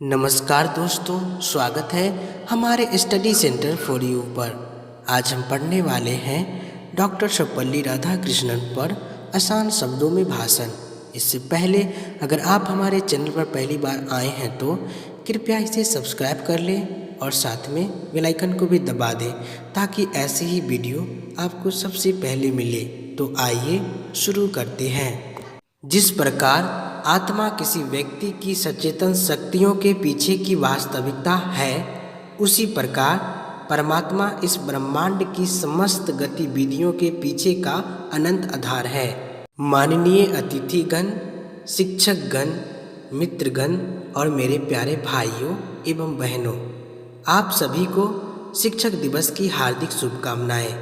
नमस्कार दोस्तों, स्वागत है हमारे स्टडी सेंटर फॉर यू पर। आज हम पढ़ने वाले हैं डॉक्टर सर्वपल्ली राधाकृष्णन पर आसान शब्दों में भाषण। इससे पहले अगर आप हमारे चैनल पर पहली बार आए हैं तो कृपया इसे सब्सक्राइब कर लें और साथ में बेल आइकन को भी दबा दें ताकि ऐसे ही वीडियो आपको सबसे पहले मिले। तो आइए शुरू करते हैं। जिस प्रकार आत्मा किसी व्यक्ति की सचेतन शक्तियों के पीछे की वास्तविकता है, उसी प्रकार परमात्मा इस ब्रह्मांड की समस्त गतिविधियों के पीछे का अनंत आधार है। माननीय अतिथिगण, शिक्षकगण, मित्रगण और मेरे प्यारे भाइयों एवं बहनों, आप सभी को शिक्षक दिवस की हार्दिक शुभकामनाएं।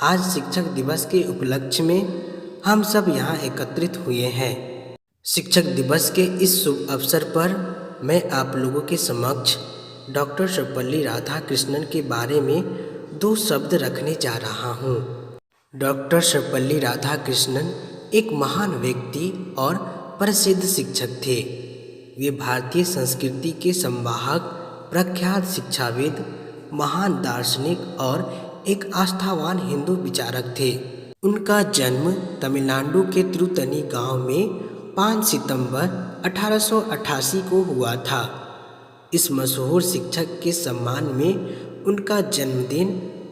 आज शिक्षक दिवस के उपलक्ष्य में हम सब यहाँ एकत्रित हुए हैं। शिक्षक दिवस के इस शुभ अवसर पर मैं आप लोगों के समक्ष डॉक्टर सर्वपल्ली राधाकृष्णन के बारे में दो शब्द रखने जा रहा हूँ। डॉक्टर सर्वपल्ली राधाकृष्णन एक महान व्यक्ति और प्रसिद्ध शिक्षक थे। वे भारतीय संस्कृति के संवाहक, प्रख्यात शिक्षाविद, महान दार्शनिक और एक आस्थावान हिंदू विचारक थे। उनका जन्म तमिलनाडु के तिरुतनी गांव में 5 सितंबर 1888 को हुआ था। इस मशहूर शिक्षक के सम्मान में उनका जन्मदिन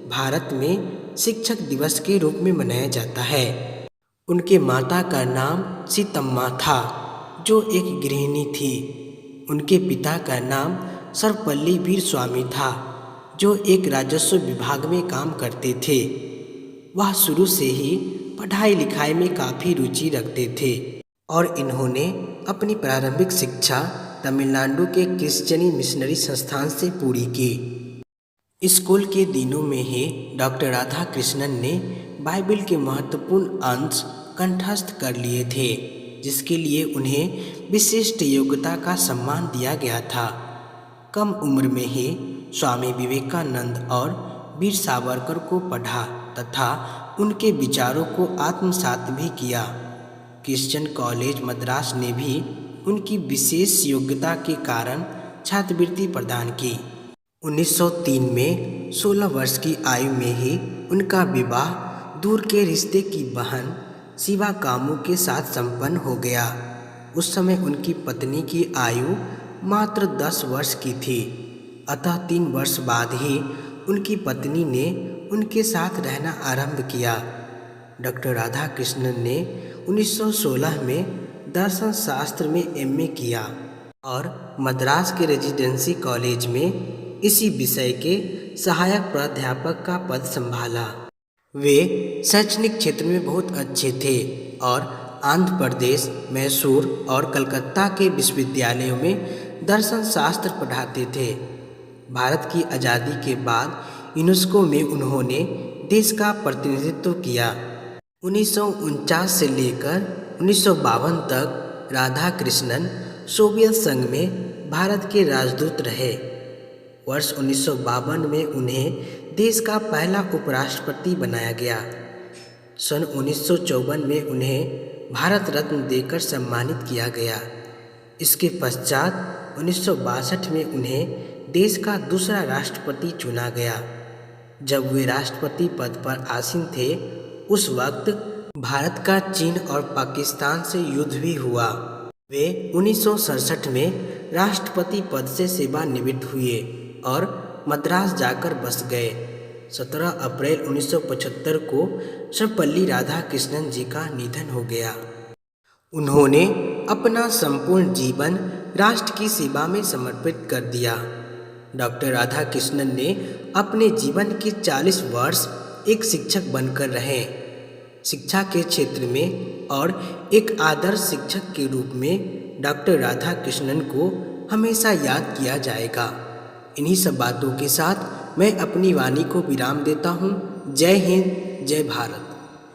भारत में शिक्षक दिवस के रूप में मनाया जाता है। उनके माता का नाम सीतम्मा था, जो एक गृहिणी थी। उनके पिता का नाम सर्वपल्ली वीरस्वामी था, जो एक राजस्व विभाग में काम करते थे। वह शुरू से ही पढ़ाई लिखाई में काफ़ी रुचि रखते थे और इन्होंने अपनी प्रारंभिक शिक्षा तमिलनाडु के क्रिश्चियनी मिशनरी संस्थान से पूरी की। स्कूल के दिनों में ही डॉक्टर राधाकृष्णन ने बाइबल के महत्वपूर्ण अंश कंठस्थ कर लिए थे, जिसके लिए उन्हें विशिष्ट योग्यता का सम्मान दिया गया था। कम उम्र में ही स्वामी विवेकानंद और वीर सावरकर को पढ़ा तथा उनके विचारों को आत्मसात भी किया। क्रिश्चियन कॉलेज मद्रास ने भी उनकी विशेष योग्यता के कारण छात्रवृत्ति प्रदान की। 1903 में 16 वर्ष की आयु में ही उनका विवाह दूर के रिश्ते की बहन शिवा कामू के साथ संपन्न हो गया। उस समय उनकी पत्नी की आयु मात्र 10 वर्ष की थी, अतः 3 वर्ष बाद ही उनकी पत्नी ने उनके साथ रहना आरंभ किया। डॉक्टर राधाकृष्णन ने 1916 में दर्शन शास्त्र में एमए किया और मद्रास के रेजिडेंसी कॉलेज में इसी विषय के सहायक प्राध्यापक का पद संभाला। वे शैक्षणिक क्षेत्र में बहुत अच्छे थे और आंध्र प्रदेश, मैसूर और कलकत्ता के विश्वविद्यालयों में दर्शन शास्त्र पढ़ाते थे। भारत की आज़ादी के बाद यूनेस्को में उन्होंने देश का प्रतिनिधित्व किया। 1949 से लेकर 1952 तक राधाकृष्णन सोवियत संघ में भारत के राजदूत रहे। वर्ष 1952 में उन्हें देश का पहला उपराष्ट्रपति बनाया गया। सन 1954 में उन्हें भारत रत्न देकर सम्मानित किया गया। इसके पश्चात 1962 में उन्हें देश का दूसरा राष्ट्रपति चुना गया। जब वे राष्ट्रपति पद पर आसीन थे, उस वक्त भारत का चीन और पाकिस्तान से युद्ध भी हुआ। वे 1967 में राष्ट्रपति पद से सेवानिवृत्त हुए और मद्रास जाकर बस गए। 17 अप्रैल 1975 को सर्वपल्ली राधाकृष्णन जी का निधन हो गया। उन्होंने अपना संपूर्ण जीवन राष्ट्र की सेवा में समर्पित कर दिया। डॉक्टर राधाकृष्णन ने अपने जीवन के 40 वर्ष एक शिक्षक बनकर रहे। शिक्षा के क्षेत्र में और एक आदर्श शिक्षक के रूप में डॉक्टर राधाकृष्णन को हमेशा याद किया जाएगा। इन्हीं सब बातों के साथ मैं अपनी वाणी को विराम देता हूँ। जय हिंद, जय भारत।